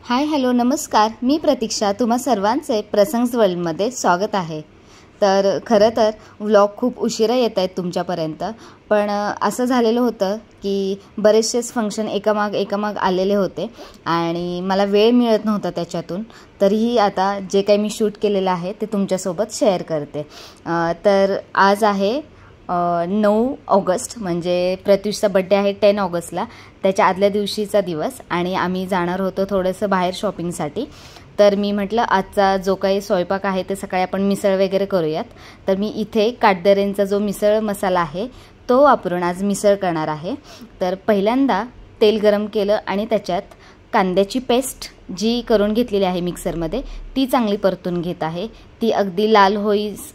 Hi hello नमस्कार, मी प्रतीक्षा. तुम्हा सर्वांचे प्रसंग्स वर्ल्डमध्ये स्वागत आहे. तर खरं तर व्लॉग खूप उशिरा येत आहेत तुमच्यापर्यंत, पण असं झालेलं होतं की बरेचसेच फंक्शन एकामाग आलेले होते आणि मला वेळ मिळत नव्हता त्याच्यातून. तरीही आता जे काही मी शूट केलेलं आहे ते तुमच्यासोबत शेअर करते. तर आज आहे 9 ऑगस्ट, म्हणजे प्रत्युषचा बड्डे आहे 10 ऑगस्टला, त्याच्या आदल्या दिवशीचा दिवस. आणि आम्ही जाणार होतो थोडंसं बाहेर शॉपिंगसाठी. तर मी म्हटलं आजचा जो काही स्वयंपाक आहे ते सकाळी आपण मिसळ वगैरे करूयात. तर मी इथे काटदरेंचा जो मिसळ मसाला आहे तो वापरून आज मिसळ करणार आहे. तर पहिल्यांदा तेल गरम केलं आणि त्याच्यात कांद्याची पेस्ट जी करून घेतलेली आहे मिक्सरमध्ये ती चांगली परतून घेत आहे. ती अगदी लाल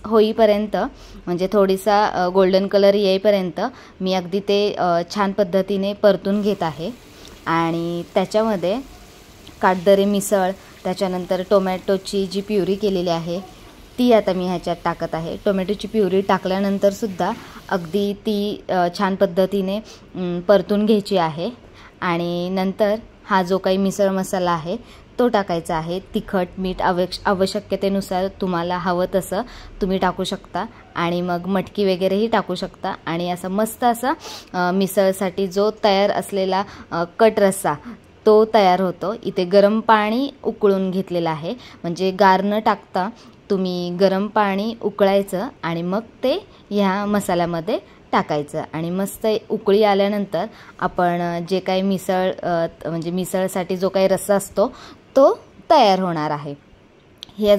होईपर्यंत, म्हणजे थोडीसा गोल्डन कलर येईपर्यंत मी अगदी ते छान पद्धतीने परतून घेत आहे. आणि त्याच्यामध्ये काटदरे मिसळ, त्याच्यानंतर टोमॅटोची जी प्युरी केलेली आहे ती आता मी ह्याच्यात टाकत आहे. टोमॅटोची प्युरी टाकल्यानंतरसुद्धा अगदी ती छान पद्धतीने परतून घ्यायची आहे. आणि नंतर हा जो काही मिसळ मसाला आहे तो टाकायचा आहे. तिखट मीठ आवश्यकतेनुसार तुम्हाला हवं तसं तुम्ही टाकू शकता. आणि मग मटकी वगैरेही टाकू शकता. आणि असा मस्त असा मिसळसाठी जो तयार असलेला कट रस्सा तो तयार होतो. इथे गरम पाणी उकळून घेतलेलं आहे, म्हणजे गार न टाकता तुम्ही गरम पाणी उकळायचं आणि मग ते ह्या मसाल्यामध्ये टाकायचं. आणि मस्त उकळी आल्यानंतर आपण जे काही म्हणजे मिसळसाठी जो काही रस्सा असतो तो तयार होणार आहे.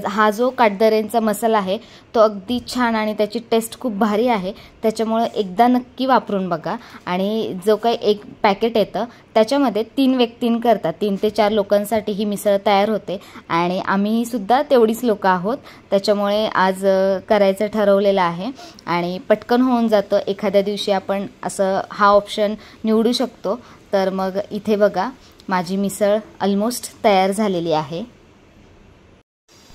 हा जो काटदरेंचा मसाला आहे तो अगदी छान आणि त्याची टेस्ट खूप भारी आहे. त्याच्यामुळं एकदा नक्की वापरून बघा. आणि जो काही एक पॅकेट येतं त्याच्यामध्ये 3 व्यक्तींकरता 3 ते 4 लोकांसाठी ही मिसळ तयार होते. आणि आम्ही सुद्धा तेवढीच लोकं आहोत, त्याच्यामुळे आज करायचं ठरवलेलं आहे. आणि पटकन होऊन जातं. एखाद्या दिवशी आपण असं हा ऑप्शन निवडू शकतो. तर मग इथे बघा माझी मिसळ ऑलमोस्ट तयार झालेली आहे.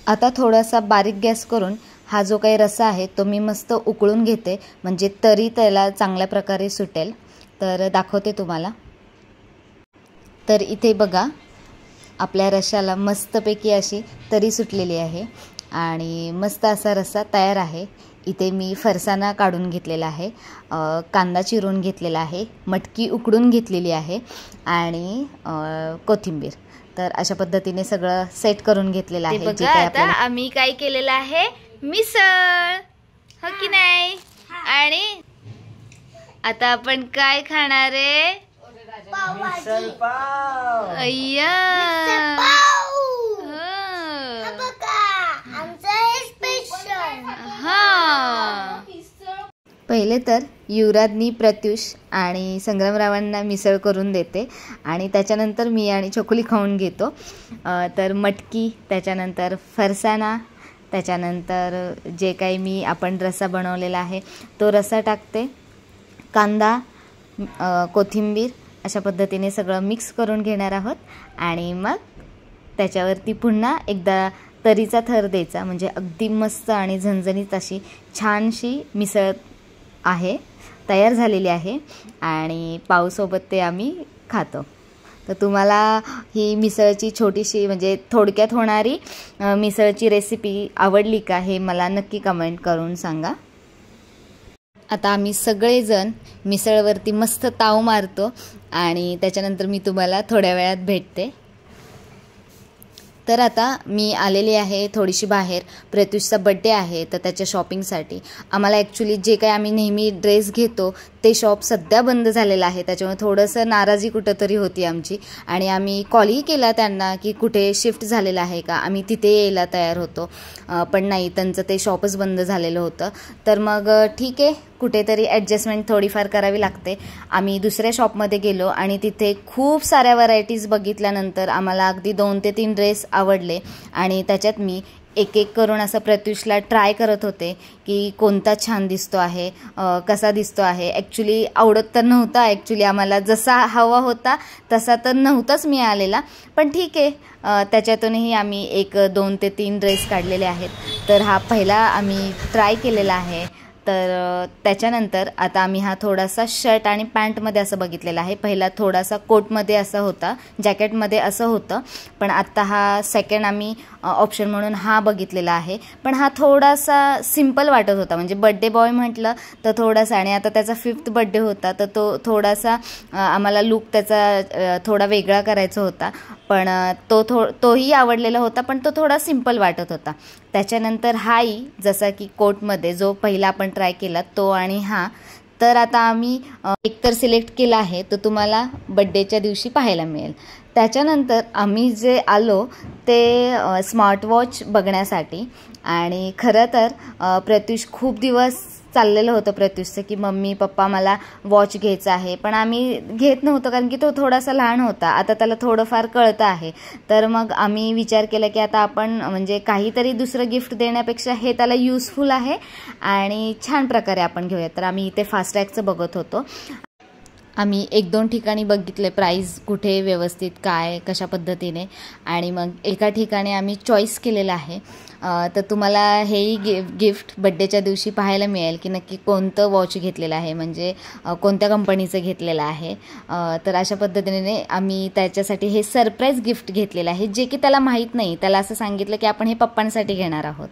आता थोडासा बारीक गॅस करून हा जो काही रस्सा आहे तो मी मस्त उकळून घेते, म्हणजे तरी त्याला चांगल्या प्रकारे सुटेल. तर दाखवते तुम्हाला. तर इथे बघा आपल्या रश्श्याला मस्तपैकी अशी तरी सुटलेली आहे आणि मस्त असा रस्सा तयार आहे. इथे मी फरसाणा काढून घेतलेला आहे, कांदा चिरून घेतलेला आहे, मटकी उकडून घेतलेली आहे आणि कोथिंबीर. तर अशा पद्धतीने सगळं सेट करून घेतलेलं आहे. जे काय आता आम्ही काय केलेलं आहे, मिसळ, हो की नाही? आणि आता आपण काय खाणार आहे? मिसळ पाव. अय्या, हा. पहिले तर युवराजनी, प्रत्युष आणि संग्रामरावांना मिसळ करून देते आणि त्याच्यानंतर मी आणि चकुली खाऊन घेतो. तर मटकी, त्याच्यानंतर फरसाणा, त्याच्यानंतर जे काही मी आपण रस्सा बनवलेला आहे तो रस्सा टाकते, कांदा, कोथिंबीर, अशा पद्धतीने सगळं मिक्स करून घेणार आहोत. आणि मग त्याच्यावरती पुन्हा एकदा तरीचा थर द्यायचा, म्हणजे अगदी मस्त आणि झणझणीत अशी छानशी मिसळ आहे, तयार झालेली आहे. आणि पावसोबत ते आम्ही खातो. तर तुम्हाला ही मिसळची छोटीशी, म्हणजे थोडक्यात होणारी मिसळची रेसिपी आवडली का हे मला नक्की कमेंट करून सांगा. आता आम्ही सगळेजण मिसळवरती मस्त ताव मारतो आणि त्याच्यानंतर मी तुम्हाला थोड्या वेळात भेटते. तर आता मी आलेली आहे थोडीशी बाहेर. प्रत्युषचा बड्डे आहे तर त्याच्या शॉपिंगसाठी. आम्हाला ॲक्च्युली जे काही आम्ही नेहमी ड्रेस घेतो ते शॉप सध्या बंद झालेलं आहे, त्याच्यामुळे थोडंसं नाराजी कुठंतरी होती आमची. आणि आम्ही कॉलही केला त्यांना की कुठे शिफ्ट झालेलं आहे का, आम्ही तिथे यायला तयार होतो, पण नाही, त्यांचं ते शॉपच बंद झालेलं होतं. तर मग ठीक आहे, कुठेतरी ॲडजस्टमेंट थोडीफार करावी लागते. आम्ही दुसऱ्या शॉपमध्ये गेलो आणि तिथे खूप साऱ्या व्हरायटीज बघितल्यानंतर आम्हाला अगदी 2 ते 3 ड्रेस आवडले. आणि त्याच्यात मी एक एक करून असं प्रत्युषला ट्राय करत होते की कोणता छान दिसतो आहे, कसा दिसतो आहे. ॲक्च्युली आवडत तर नव्हता, ॲक्च्युली आम्हाला जसा हवा होता तसा तर नव्हताच मिळालेला, पण ठीक आहे, त्याच्यातूनही आम्ही 2 ते 3 ड्रेस काढलेले आहेत. तर हा पहिला आम्ही ट्राय केलेला आहे तर त्याच्यानंतर आता आम्ही हा थोडासा शर्ट आणि पॅन्टमध्ये असं बघितलेला आहे. पहिला थोडासा कोटमध्ये असं होता, जॅकेटमध्ये असं होतं, पण आत्ता हा सेकंड आम्ही ऑप्शन म्हणून हा बघितलेला आहे. पण हा थोडासा सिम्पल वाटत होता, म्हणजे बड्डे बॉय म्हटलं तर थोडासा, आणि आता त्याचा 5th बड्डे होता तर तो थोडासा आम्हाला लुक त्याचा थोडा वेगळा करायचा होता. पण तोही आवडलेला होता, पण तो थोडा सिम्पल वाटत होता. त्याच्यानंतर हाही जसा की कोटमध्ये जो पहिला आपण ट्राय केला तो, आणि हा. तर आता आम्ही एकतर सिलेक्ट केला आहे तो तुम्हाला बड्डेच्या दिवशी पाहायला मिळेल. त्याच्यानंतर आम्ही जे आलो ते स्मार्टवॉच बघण्यासाठी. आणि खरं तर प्रत्युष खूप दिवस चाललेलं होतं प्रत्युषचं की मम्मी पप्पा मला वॉच घ्यायचं आहे, पण आम्ही घेत नव्हतो कारण की तो थोडासा लहान होता. आता त्याला थोडंफार कळतं आहे. तर मग आम्ही विचार केला की आता आपण म्हणजे काहीतरी दुसरं गिफ्ट देण्यापेक्षा हे त्याला युजफुल आहे आणि छान प्रकारे आपण घेऊया. तर आम्ही इथे फास्टॅगचं बघत होतो. आम्ही 1-2 ठिकाणी बघितले प्राईस कुठे व्यवस्थित काय कशा पद्धतीने, आणि मग एका ठिकाणी आम्ही चॉईस केलेलं आहे. तर तुम्हाला हेही गिफ्ट बड्डेच्या दिवशी पाहायला मिळेल की नक्की कोणतं वॉच घेतलेलं आहे, म्हणजे कोणत्या कंपनीचं घेतलेलं आहे. तर अशा पद्धतीने आम्ही त्याच्यासाठी हे सरप्राईज गिफ्ट घेतलेलं आहे, जे की त्याला माहीत नाही. त्याला असं सांगितलं की आपण हे पप्पांसाठी घेणार आहोत.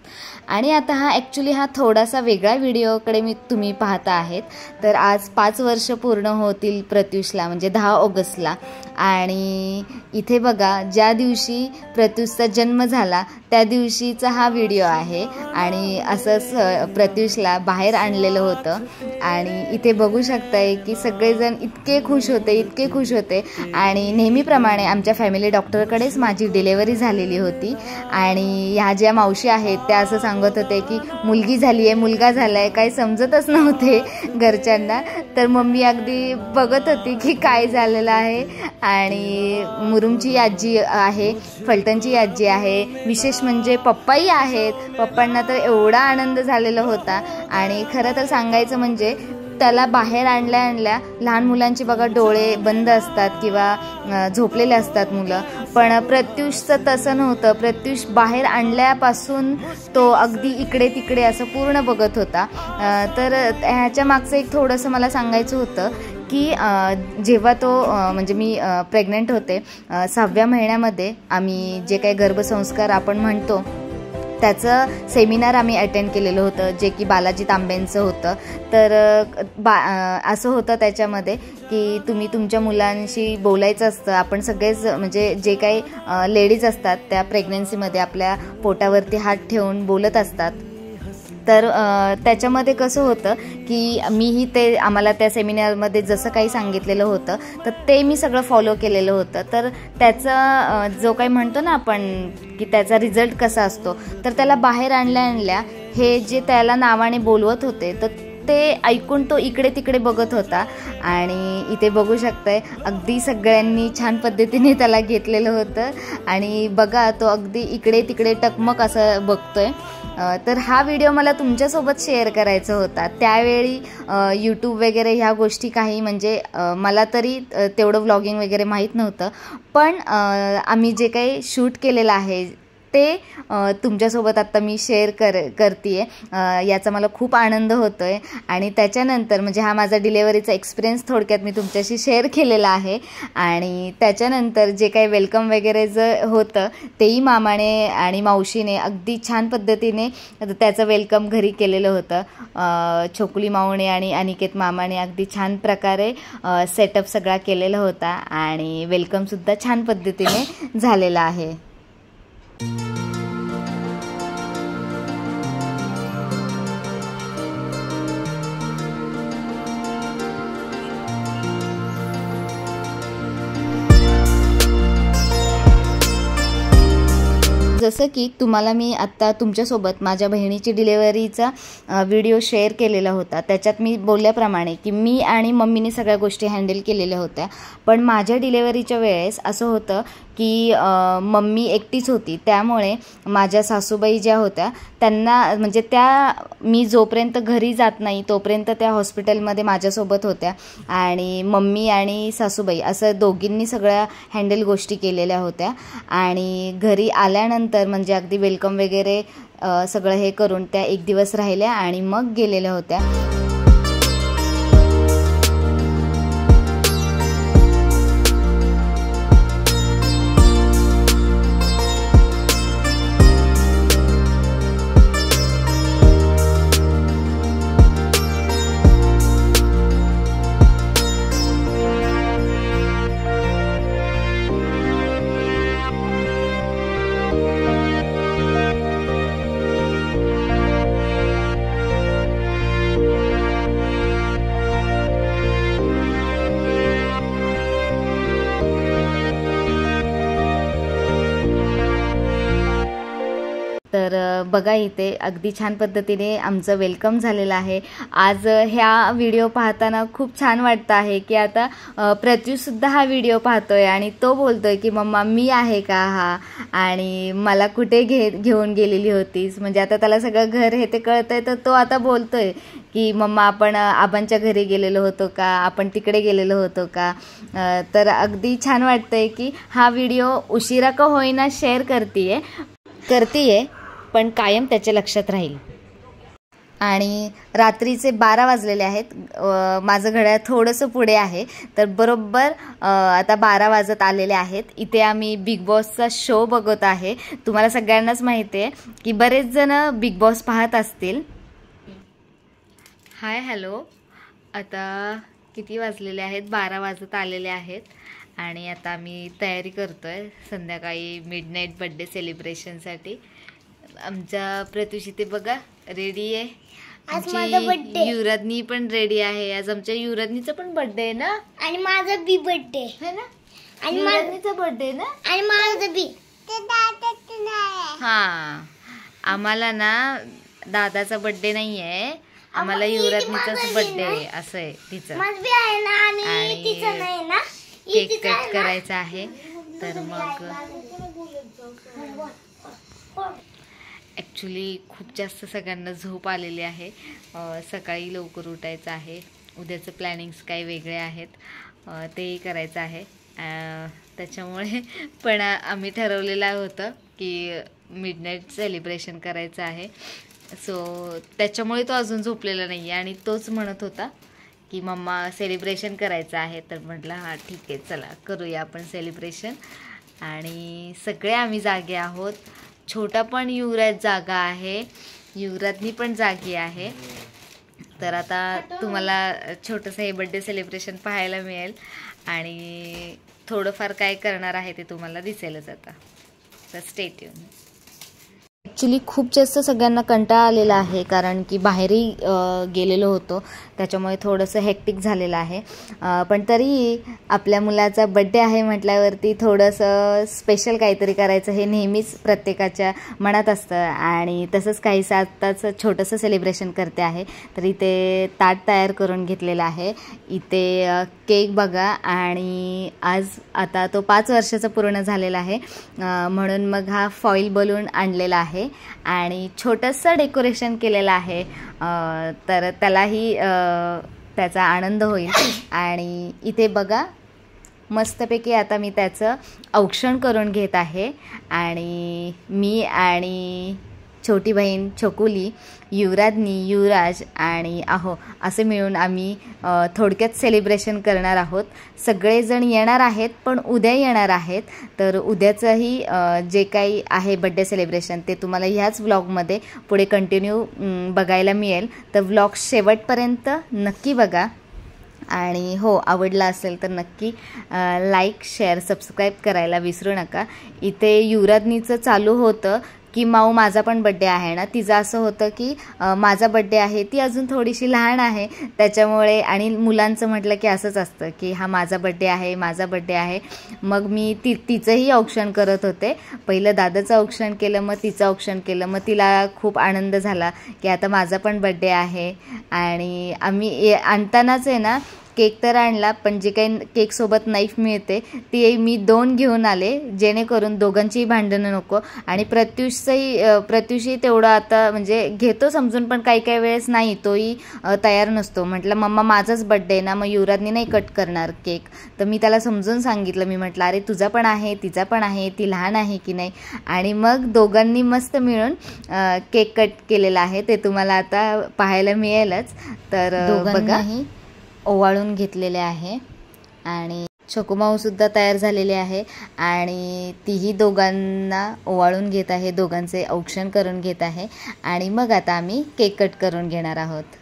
आणि आता हा ॲक्च्युली हा थोडासा वेगळा व्हिडिओकडे तुम्ही पाहता आहेत. तर आज 5 वर्ष पूर्ण होतील प्रत्युषला, म्हणजे 10 ऑगस्टला. आणि इथे बघा ज्या दिवशी प्रत्युषचा जन्म झाला त्या दिवशीचा हा व्हिडिओ आहे. आणि असंच प्रत्युषला बाहेर आणलेलं होतं. आणि इथे बघू शकताय की सगळेजण इतके खुश होते. आणि नेहमीप्रमाणे आमच्या फॅमिली डॉक्टरकडेच माझी डिलेवरी झालेली होती. आणि ह्या ज्या मावशी आहेत त्या असं सांगत होते की मुलगी झाली आहे, मुलगा झाला आहे, काही समजतच नव्हते घरच्यांना. तर मम्मी अगदी बघत होती की काय झालेलं आहे. आणि मुरुमची आजी आहे, फलटणची आजी आहे, विशेष म्हणजे पप्पाही आहेत. पप्पांना तर एवढा आनंद झालेला होता. आणि खरं तर सांगायचं म्हणजे त्याला बाहेर आणल्या लहान मुलांची बघा डोळे बंद असतात किंवा झोपलेले असतात मुलं, पण प्रत्युषचं तसं नव्हतं. प्रत्युष बाहेर आणल्यापासून तो अगदी इकडे तिकडे असं पूर्ण बघत होता. तर ह्याच्या मागचं एक थोडंसं मला सांगायचं होतं की जेव्हा तो म्हणजे मी प्रेग्नंट होते 6व्या महिन्यामध्ये आम्ही जे काही गर्भसंस्कार आपण म्हणतो त्याचं सेमिनार आम्ही अटेंड केलेलं होतं, जे की बालाजी तांबेंचं होतं. तर असं होतं त्याच्यामध्ये की तुम्ही तुमच्या मुलांशी बोलायचं असतं. आपण सगळेच म्हणजे जे काही लेडीज असतात त्या प्रेग्नन्सीमध्ये आपल्या पोटावरती हात ठेवून बोलत असतात. तर त्याच्यामध्ये कसं होतं की मीही ते आम्हाला त्या सेमिनारमध्ये जसं काही सांगितलेलं होतं तर ते मी सगळं फॉलो केलेलं होतं. तर त्याचा जो काही म्हणतो ना आपण की त्याचा रिझल्ट कसा असतो, तर त्याला बाहेर आणल्या हे जे त्याला नावाने बोलवत होते तर ते ऐकून तो इकडे तिकडे बघत होता. आणि इथे बघू शकताय अगदी सगळ्यांनी छान पद्धतीने त्याला घेतलेलं होतं. आणि बघा तो अगदी इकडे तिकडे टकमक असं बघतोय. तर हा व्हिडिओ मला तुमच्यासोबत शेअर करायचा होता. त्यावेळी यूट्यूब वगैरे ह्या गोष्टी काही म्हणजे मला तरी तेवढं व्लॉगिंग वगैरे माहीत नव्हतं. पण आम्ही जे काही शूट केलेलं आहे ते तुमच्यासोबत आत्ता मी शेअर करते आहे. याचा मला खूप आनंद होतो आहे. आणि त्याच्यानंतर म्हणजे हा माझा डिलेवरीचा एक्सपिरियन्स थोडक्यात मी तुमच्याशी शेअर केलेला आहे. आणि त्याच्यानंतर जे काही वेलकम वगैरे जे होतं तेही मामाने आणि मावशीने अगदी छान पद्धतीने त्याचं वेलकम घरी केलेलं होतं. छोकुली मावणे आणि अनिकेत मामाने अगदी छान प्रकारे सेटअप सगळा केलेला होता आणि वेलकमसुद्धा छान पद्धतीने झालेला आहे. जसं की तुम्हाला मी आत्ता तुमच्यासोबत माझ्या बहिणीची डिलेवरीचा व्हिडिओ शेअर केलेला होता. त्याच्यात मी बोलल्याप्रमाणे की मी आणि मम्मीने सगळ्या गोष्टी हँडल केलेल्या होत्या. पण माझ्या डिलेवरीच्या वेळेस असं होतं की मम्मी एकटीच होती. त्यामुळे माझ्या सासूबाई ज्या होत्या त्यांना म्हणजे त्या मी जोपर्यंत घरी जात नाही तोपर्यंत त्या हॉस्पिटलमध्ये माझ्यासोबत होत्या. आणि मम्मी आणि सासूबाई असं दोघींनी सगळ्या हँडल गोष्टी केलेल्या होत्या. आणि घरी आल्यानंतर त्यानंतर म्हणजे अगदी वेलकम वगैरे सगळं हे करून त्या एक दिवस राहिल्या आणि मग गेलेल्या होत्या. तर बघा इथे अगदी छान पद्धतीने आमचं वेलकम झालेलं आहे. आज ह्या व्हिडिओ पाहताना खूप छान वाटतं आहे की आता प्रत्यूसुद्धा हा व्हिडिओ पाहतोय आणि तो बोलतोय की मम्मा मी आहे का हा, आणि मला कुठे घेऊन गेलेली होतीस. म्हणजे आता त्याला सगळं घर हे ते कळतंय, तर तो आता बोलतोय की मम्मा आपण आबांच्या घरी गेलेलो होतो का, आपण तिकडे गेलेलो होतो का. तर अगदी छान वाटतंय की हा व्हिडिओ उशिरा का होईना शेअर करतीये पण कायम त्याच्या लक्षात राहील. आणि रात्रीचे 12 वाजलेले आहेत. माझं घड्याळ थोडंसं पुढे आहे, तर बरोबर आता 12 वाजत आलेले आहेत. इथे आम्ही बिग बॉसचा शो बघत आहे. तुम्हाला सगळ्यांनाच माहिती आहे की बरेच जण बिग बॉस पाहत असतील. हाय हॅलो, आता किती वाजलेले आहेत? 12 वाजत आलेले आहेत आणि आता आम्ही तयारी करतोय संध्याकाळी मिडनाईट बर्थडे सेलिब्रेशनसाठी. आमच्या प्रत्युष इथे बघा रेडी आहे. आमची युवराजनी पण रेडी आहे. आज आमच्या युवराजनीचा पण बर्थडे आहे ना, आणि माझा बी बर्थडे है ना, आणि युवराजनीचा बर्थडे ना, आणि माझा बी. हा, आम्हाला ना दादाचा बर्थडे नाही आहे, आम्हाला युवराजनीचाच बर्थडे आहे. असं आहे तिचं, आणि केक कट करायचा आहे. तर मग ॲक्च्युली खूप जास्त सगळ्यांना झोप आलेली आहे. सकाळी लवकर उठायचं आहे. उद्याचं प्लॅनिंग्स काही वेगळे आहेत, तेही करायचं आहे. त्याच्यामुळे पण आम्ही ठरवलेलं होतं की मिडनाईट सेलिब्रेशन करायचं आहे. सो त्याच्यामुळे तो अजून झोपलेला नाही आहे आणि तोच म्हणत होता की मम्मा सेलिब्रेशन करायचं आहे. तर म्हटलं हां ठीक आहे, चला करूया आपण सेलिब्रेशन. आणि सगळे आम्ही जागे आहोत. छोटा पण युवराज जागा आहे, युवराजनी पण जागी आहे. तर आता तुम्हाला छोटंसं हे बर्थडे सेलिब्रेशन पाहायला मिळेल आणि थोडंफार काय करणार आहे ते तुम्हाला दिसेलच आता. तर स्टे ट्यून. ॲक्च्युली खूप जास्त सगळ्यांना कंटाळा आलेला आहे, कारण की बाहेरही गेलेलो होतो, त्याच्यामुळे थोडंसं हेक्टिक झालेलं आहे. पण तरी आपल्या मुलाचा बड्डे आहे म्हटल्यावरती थोडंसं स्पेशल काहीतरी करायचं हे नेहमीच प्रत्येकाच्या मनात असतं. आणि तसंच काहीसं आत्ताच छोटंसं सेलिब्रेशन करते आहे. तर इथे ताट तयार करून घेतलेलं आहे. इथे केक बघा, आणि आज आता तो 5 वर्षाचा पूर्ण झालेला आहे, म्हणून मग हा फॉईल बलून आणलेला आहे आणि छोटंसं डेकोरेशन केलेलं आहे. तर त्यालाही त्याचा आनंद होईल. आणि इथे बघा मस्तपैकी आता मी त्याचं औक्षण करून घेत आहे. आणि मी आणि छोटी बहीण छोकुली, युवराज आणि आहो असे मिळून आम्ही थोडक्यात सेलिब्रेशन करणार आहोत. सगळेजण येणार आहेत, पण उद्या येणार आहेत. तर उद्याचंही जे काही आहे बड्डे सेलिब्रेशन ते तुम्हाला ह्याच व्लॉगमध्ये पुढे कंटिन्यू बघायला मिळेल. तर व्लॉग शेवटपर्यंत नक्की बघा. आणि हो, आवडला असेल तर नक्की लाईक शेअर सबस्क्राईब करायला विसरू नका. इथे युवराजनीचं चालू होतं की माऊ माझा पण बड्डे आहे ना. तिचं असं होतं की माझा बड्डे आहे, ती अजून थोडीशी लहान आहे त्याच्यामुळे. आणि मुलांचं म्हटलं की असंच असतं की हा माझा बड्डे आहे, माझा बड्डे आहे. मग मी तिचंही औक्षण करत होते. पहिलं दादाचं औक्षण केलं, मग तिचं औक्षण केलं. मग तिला खूप आनंद झाला की आता माझा पण बड्डे आहे. आणि आम्ही आणतानाच आहे ना केक तर आणला, पण जे काही केकसोबत नाईफ मिळते ती मी 2 घेऊन आले, जेणेकरून दोघांचीही भांडणं नको. आणि प्रत्युषही तेवढं आता म्हणजे घेतो समजून, पण काही काही वेळेस नाही, तोही तयार नसतो. म्हटलं मम्मा माझाच बड्डे ना, मग युवराजनी नाही कट करणार केक. तर मी त्याला समजून सांगितलं, मी म्हटलं अरे तुझा पण आहे, तिचा पण आहे, ती लहान आहे की नाही. आणि मग दोघांनी मस्त मिळून केक कट केलेला आहे, ते तुम्हाला आता पाहायला मिळेलच. तर बघा ओवाळून घेतलेले आहे आणि छोकूमाऊसुद्धा तयार झालेले आहे आणि तीही दोघांना ओवाळून घेत आहे, दोघांचे औक्षण करून घेत आहे. आणि मग आता आम्ही केक कट करून घेणार आहोत.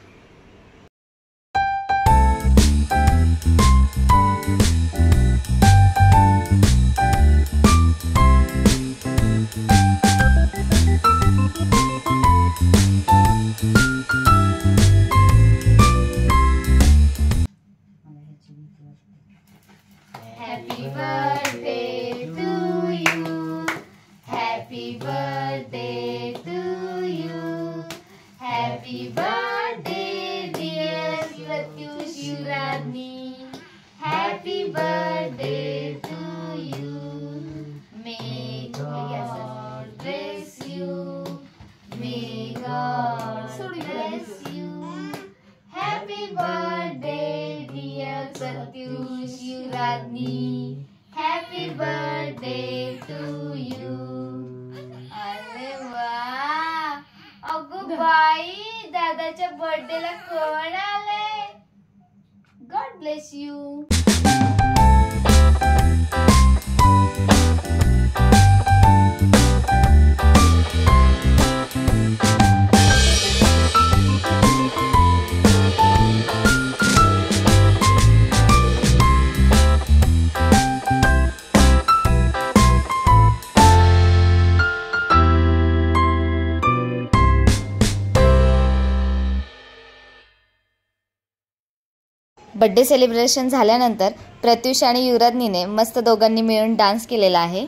Happy birthday to you. Happy birthday to you. Happy birthday dear Pratyush Yuvrajni. Happy birthday to you. May God bless you. May God bless you. Happy birthday dear Pratyush Yuvrajni. Happy birthday to you. अरे वा, अगं बाई, दादाच्या बर्थडेला कोण आले? God bless you. Birthday celebration झाल्यानंतर प्रत्युष आणि युवराजनीने मस्त दोघांनी मिळून डान्स केलेला आहे.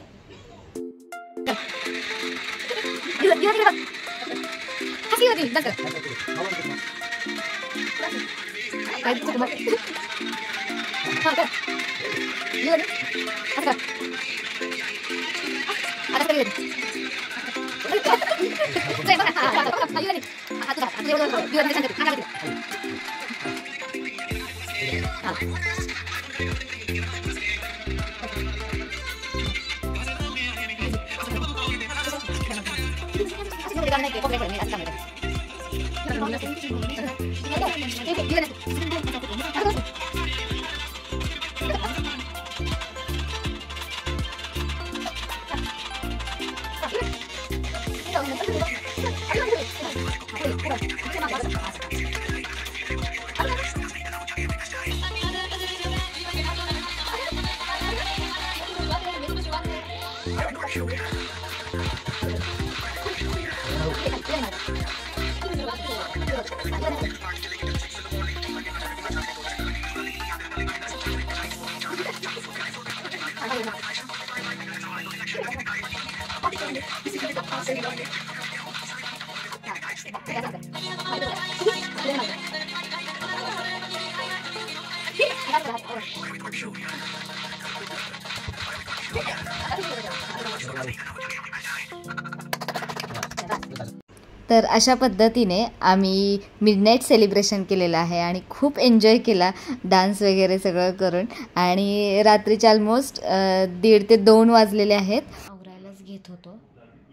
तर अशा पद्धतीने आम्ही मिडनाईट सेलिब्रेशन केलेलं आहे आणि खूप एन्जॉय केला डान्स वगैरे सगळं करून. आणि रात्रीचे ऑलमोस्ट 1:30 ते 2 वाजलेले आहेत. आवरायलाच घेत होतो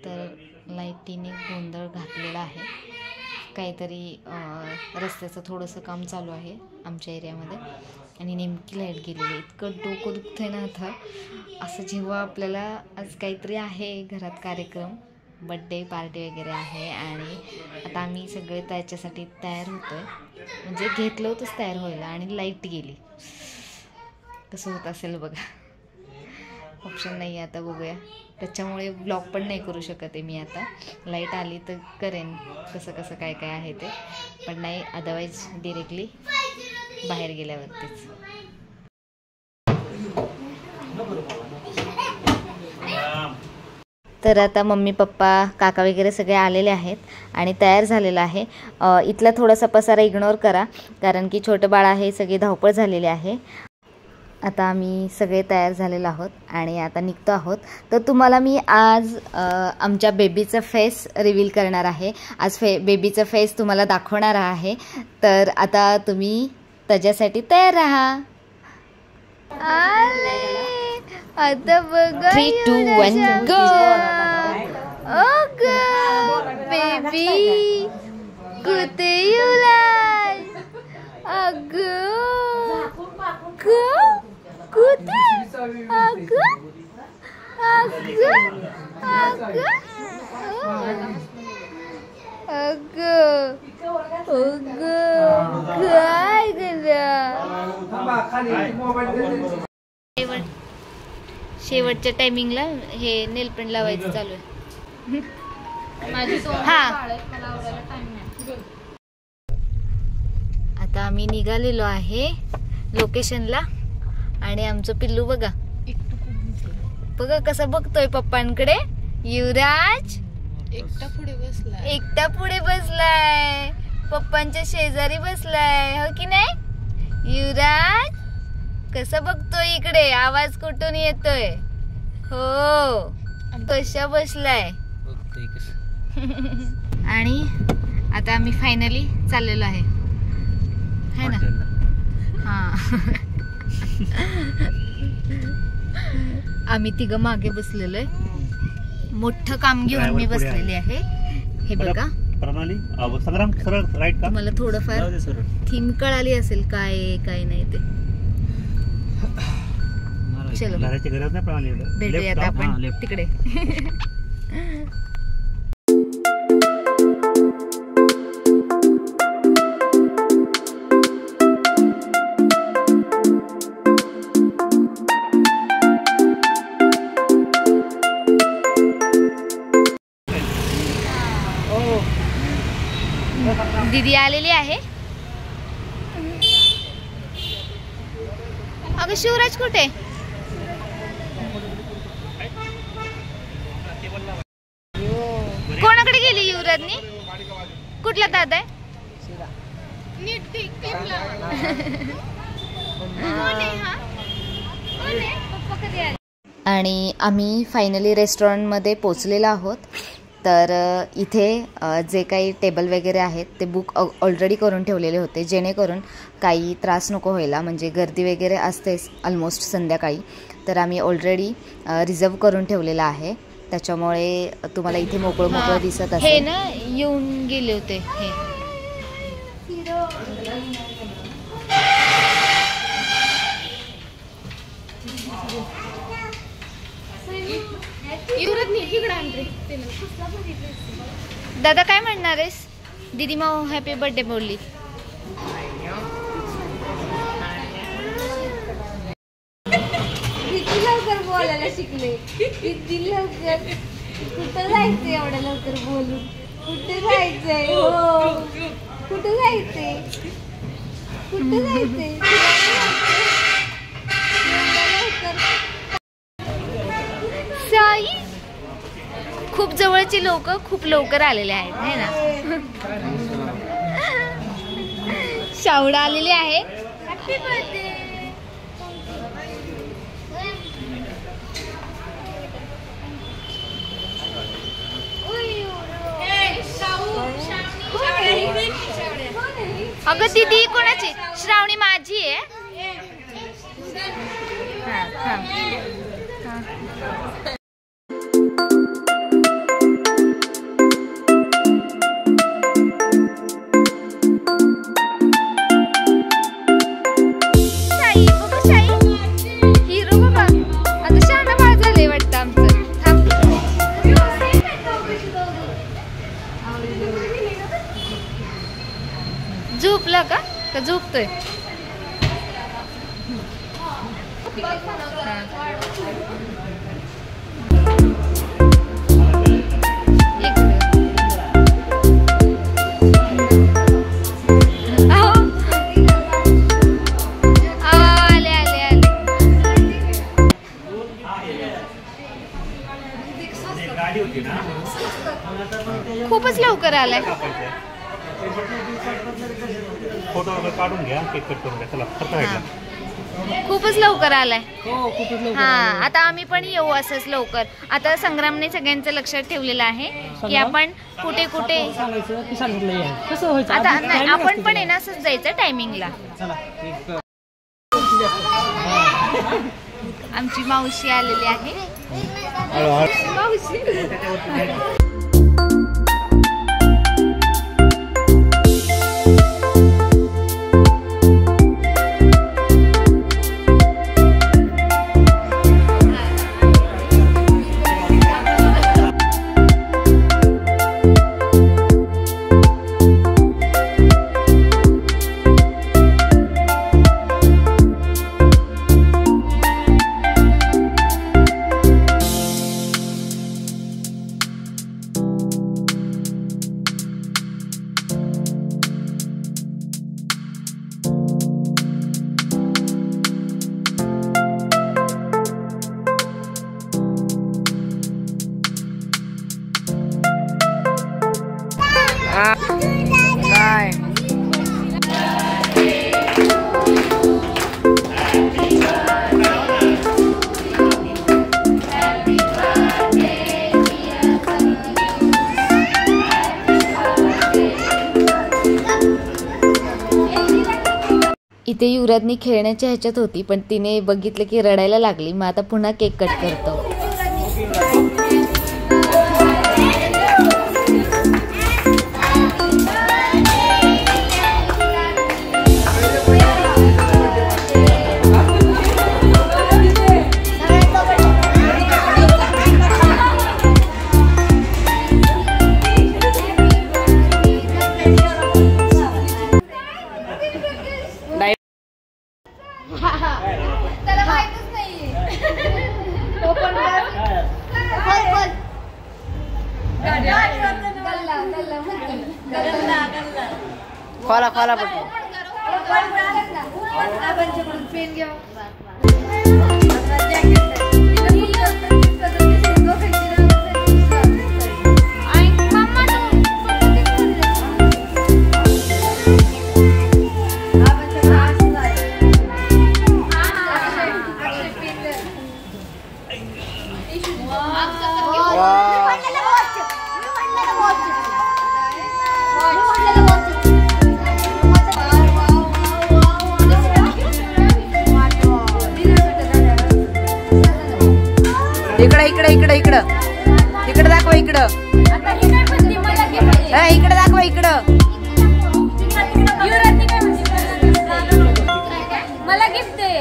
तर लाईटीने गोंधळ घातलेला आहे. काहीतरी रस्त्याचं थोडंसं काम चालू आहे आमच्या एरियामध्ये आणि नेमकी लाईट गेलेली. इतकं डोकं दुखतं आहे ना आता. असं जेव्हा आपल्याला आज काहीतरी आहे घरात कार्यक्रम, बड्डे पार्टी वगैरे आहे आणि आता आम्ही सगळे त्याच्यासाठी तयार होतो आहे, म्हणजे घेतलं होतंच तयार व्हायला आणि लाईट गेली. कसं होत असेल बघा. ऑप्शन नाही आहे आता, बघूया. त्याच्यामुळे ब्लॉग पण नाही करू शकत आहे मी आता. लाईट आली तर करेन कसं कसं काय काय आहे ते, पण नाही अदरवाईज डिरेक्टली बाहेर गेल्यावरतीच. तर आता मम्मी पप्पा काका वगैरे सगळे आलेले आहेत आणि तयार झालेलं आहे. इथला थोडासा पसारा इग्नोर करा कारण की छोटं बाळ आहे, सगळी धावपळ झालेली आहे. आता आम्ही सगळे तयार झालेलो आहोत आणि आता निघतो आहोत. तर तुम्हाला मी आज आमच्या बेबीचं फेस रिव्हील करणार आहे. आज बेबीचं फेस तुम्हाला दाखवणार आहे. तर आता तुम्ही त्याच्यासाठी तयार राहा. आता बघा 3, 2, 1 गो. बेबी कुठे येऊलाय? कुठे? काय शेवटच्या टायमिंगला हे नेल पेंट लावायचं चालू आहे. आता आम्ही निघालेलो आहे लोकेशनला आणि आमचं पिल्लू बघा कसं बघतोय पप्पांकडे. युवराज एकटा पुढे बसलाय, पप्पांच्या शेजारी बसलाय, हो की नाही? युवराज कसं बघतोय इकडे, आवाज कुठून येतोय? हो, कशा बसलाय. आणि आता आम्ही फायनली चाललेलो आहे ना. हा आम्ही तिघं मागे बसलेलो आहे. मोठं काम घेऊन मी बसलेली आहे. हे बघा मला थोडंफार थीम कळाली असेल काय काय नाही ते. चलो भेटूयात आपण तिकडे. दीदी आलेली आहे. अगं शिवराज कुठे? कोणाकडे गेली युवराजनी? कुठला दादा आहे? आणि आम्ही फायनली रेस्टॉरंटमध्ये पोचलेलो आहोत. तर इथे जे काही टेबल वगैरे आहेत ते बुक ऑलरेडी करून ठेवलेले होते जेणेकरून काही त्रास नको व्हायला. म्हणजे गर्दी वगैरे असतेच ऑलमोस्ट संध्याकाळी, तर आम्ही ऑलरेडी रिझर्व करून ठेवलेलं आहे. त्याच्यामुळे तुम्हाला इथे मोकळं मोकळं दिसत असेल. हे ना येऊन गेले होते हे. दादा काय म्हणणार आहेस? दीदी माऊ हॅपी बर्थडे बोलली. किती लवकर बोलायला शिकले, किती लवकर. कुठं जायचंय एवढ्या लवकर बोलून? कुठे जायचंय? हो कुठे जायचंय? कुठे जायचंय? साई खूप जवळची लोक खूप लवकर आलेले आहेत है ना. शावडा आलेली आहे. Happy birthday. अगं दीदी कोणाची? श्रावणी माझी आहे. झोपला का झोपतोय? खूपच लवकर आलाय. फोटो वगैरे काढून घ्या, केक कट करून घ्या. चला खूपच लवकर आलाय. हा, आता आम्ही पण येऊ असंच लवकर. आता संग्रामने सगळ्यांचं लक्षात ठेवलेलं आहे की आपण कुठे कुठे आता नाही, आपण पण आहे ना असंच जायचं टायमिंगला. आमची मावशी आलेली आहे. मावशी काय इथे युवराजनी खेळण्याच्या ह्याच्यात होती, पण तिने बघितलं की रडायला लागली. मग आता पुन्हा केक कट करतो. खोला खोला पटकन. इकडे इकडे इकडे इकडं इकडे दाखवा. इकडं इकडे दाखवा. इकडं मला गिफ्ट दे.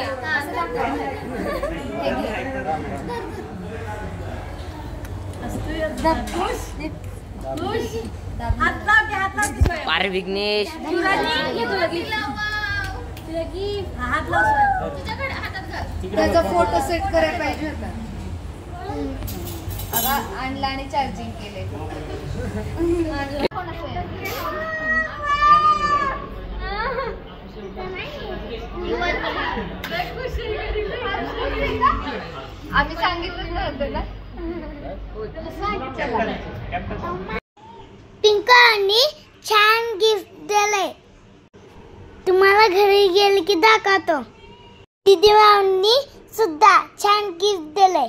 अरे विघ्नेश त्याचा फोटो सेट करायला पाहिजे होता. आणला आणि चार्जिंग केले. आम्ही सांगितलं नव्हतं ना. पिंकांनी छान गिफ्ट दिलंय. तुम्हाला घरी गेले की दाखवतो. दीदी भाऊंनी सुद्धा छान गिफ्ट दिलंय.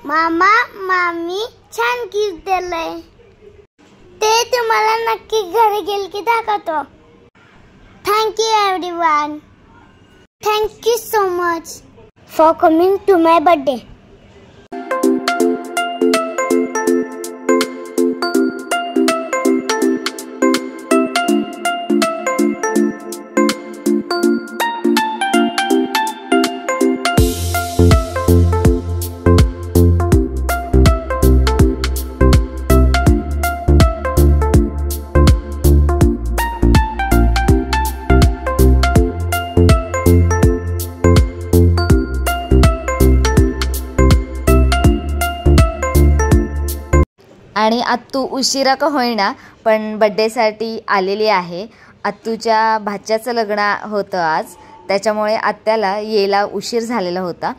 मामा मामी छान गिफ्ट दिलंय. ते तुम्हाला नक्की घरी गेले की दाखवतो. Thank you everyone. Thank you so much for coming to my birthday. आणि आत्तू उशिरा का होईना पण बड्डेसाठी आलेली आहे. आत्तूच्या भाच्याचं लग्न होतं आज, त्याच्यामुळे आत्याला यायला उशीर झालेला होता.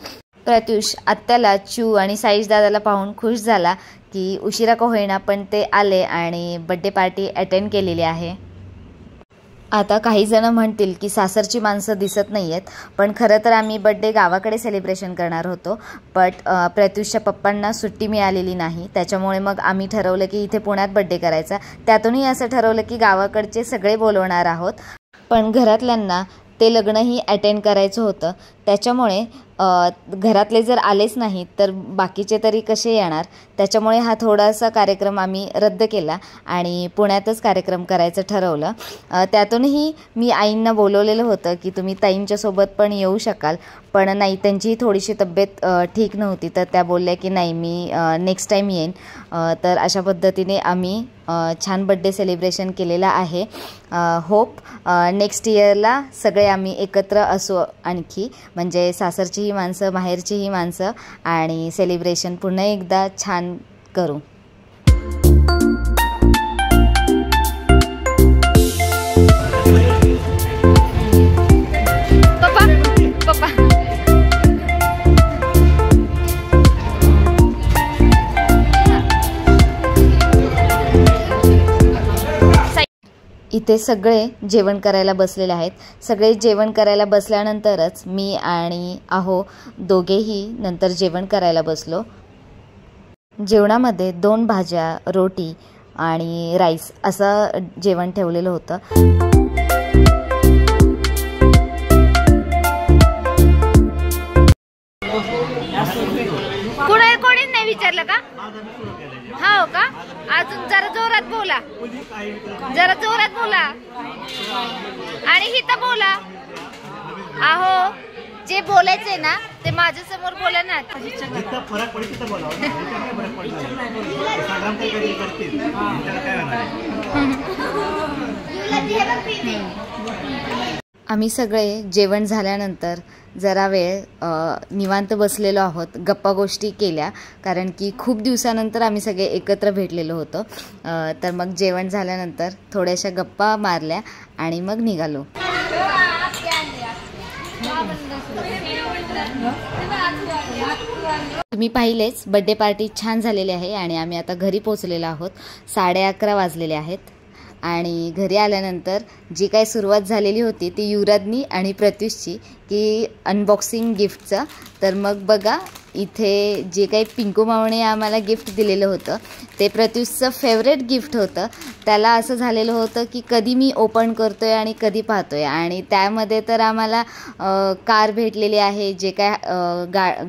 प्रत्युष आत्याला चू आणि साईश दादाला पाहून खुश झाला की उशिरा का होईना पण ते आले आणि बड्डे पार्टी अटेंड केलेली आहे. आता काही जण म्हणतील की सासरची माणसं दिसत नाही आहेत, पण खरं तर आम्ही बड्डे गावाकडे सेलिब्रेशन करणार होतो. बट प्रत्युषच्या पप्पांना सुट्टी मिळालेली नाही, त्याच्यामुळे मग आम्ही ठरवलं की इथे पुण्यात बड्डे करायचा. त्यातूनही असं ठरवलं की गावाकडचे सगळे बोलवणार आहोत, पण घरातल्यांना ते लग्नही अटेंड करायचं होतं. त्याच्यामुळे घरातले जर आलेच नाहीत तर बाकीचे तरी कसे येणार. त्याच्यामुळे हा थोडासा कार्यक्रम आम्ही रद्द केला आणि पुण्यातच कार्यक्रम करायचं ठरवलं. त्यातूनही मी आईंना बोलवलेलं होतं की तुम्ही ताईंच्यासोबत पण येऊ शकाल, पण नाही, त्यांचीही थोडीशी तब्येत ठीक नव्हती, तर त्या बोलल्या की नाही मी नेक्स्ट टाईम येईन. तर अशा पद्धतीने आम्ही छान बड्डे सेलिब्रेशन केलेला आहे. होप नेक्स्ट इयरला सगळे आम्ही एकत्र असू, आणखी म्हणजे सासरचीही माणसं माहेरचीही माणसं, आणि सेलिब्रेशन पुन्हा एकदा छान करू. इथे सगळे जेवण करायला बसलेले आहेत. सगळे जेवण करायला बसल्यानंतरच मी आणि आहो दोघेही नंतर जेवण करायला बसलो. जेवणामध्ये 2 भाज्या, रोटी आणि राईस असं जेवण ठेवलेलं होतं. कोणी नाही विचारलं का? हो का? अजून जरा जोरात बोला, जरा जोरात बोला आणि हिथं बोला. आहो जे बोलायचंय ना ते माझ्या समोर बोला ना. आम्ही सगळे जेवण झाल्यानंतर जरा वेळ निवांत बसलेलो आहोत, गप्पा गोष्टी केल्या, कारण की खूप दिवसानंतर आम्ही सगळे एकत्र भेटलेलो होतो. तर मग जेवण झाल्यानंतर थोड्याशा गप्पा मारल्या आणि मग निघालो. तुम्ही पाहिलेच बड्डे पार्टी छान झालेली आहे आणि आम्ही आता घरी पोचलेलो आहोत. 11:30 वाजलेले आहेत आणि घरी आल्यानंतर जी काही सुरुवात झालेली होती ती युवराजनी आणि प्रत्युषची की अनबॉक्सिंग गिफ्टचं. तर मग बघा इथे जे काही पिंकू मावणे आम्हाला गिफ्ट दिलेलं होतं ते प्रत्युषचं फेवरेट गिफ्ट होतं. त्याला असं झालेलं होतं की कधी मी ओपन करतो आहे आणि कधी पाहतो आहे, आणि त्यामध्ये तर आम्हाला कार भेटलेली आहे. जे काय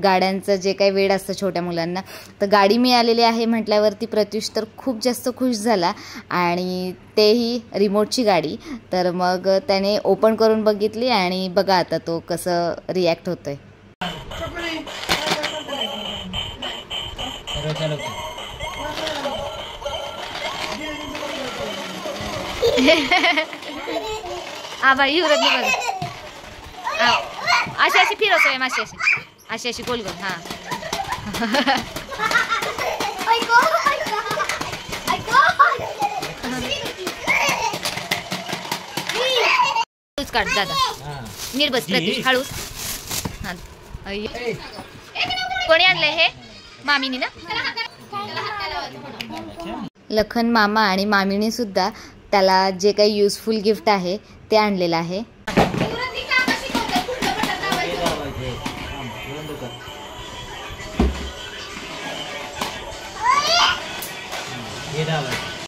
गाड्यांचं जे काही वेड असतं छोट्या मुलांना, तर गाडी मिळालेली आहे म्हटल्यावरती प्रत्युष तर खूप जास्त खुश झाला, आणि तेही रिमोटची गाडी. तर मग त्याने ओपन करून बघितली आणि बघा आता तो कसं रिॲक्ट होतोय. बाई युवराजनी बघा अशी अशी फिरवतोय, अशी अशी अशी अशी गोल गोल. हा हळूच काढ दादा, नीट बस प्रत्युष, हळूच. कोणी आणलंय हे? मामीनी ना. लखन मामा आणि मामीने सुद्धा त्याला जे काही युजफुल गिफ्ट आहे ते आणलेलं आहे.